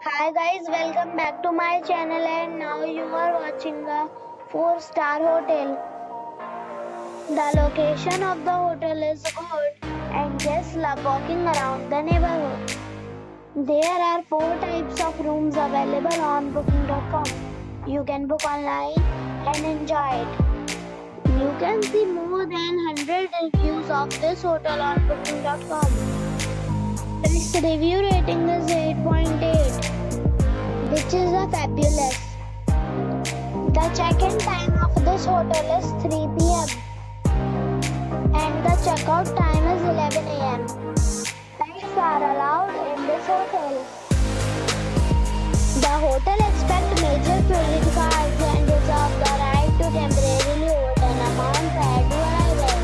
Hi guys, welcome back to my channel and now you are watching a 4-star hotel. The location of the hotel is good and guests love walking around the neighborhood. There are 4 types of rooms available on booking.com. You can book online and enjoy it. You can see more than 100 reviews of this hotel on booking.com. Its review rating is 8.8. which is a fabulous. The check-in time of this hotel is 3 p.m. and the check-out time is 11 a.m. Pets are allowed in this hotel. The hotel accepts major credit cards and reserves the right to temporarily hold an amount prior to arrival.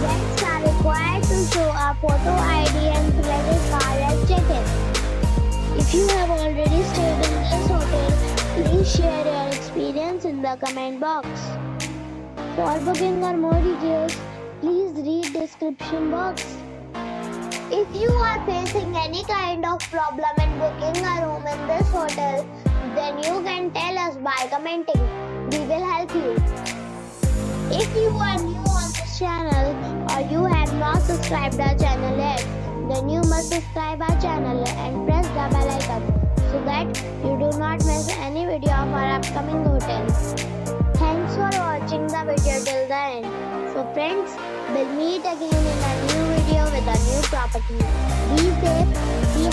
Guests are required to show a photo ID and credit card at check-in. If you have already stayed in this hotel, please share your experience in the comment box. For booking or more details, please read description box. If you are facing any kind of problem in booking a room in this hotel, then you can tell us by commenting. We will help you. If you are new on this channel or you have not subscribed our channel yet, then you must subscribe our channel and press the bell icon so that you do not miss any video of our upcoming hotels. Thanks for watching the video till the end. So friends, we'll meet again in a new video with a new property. Be safe, be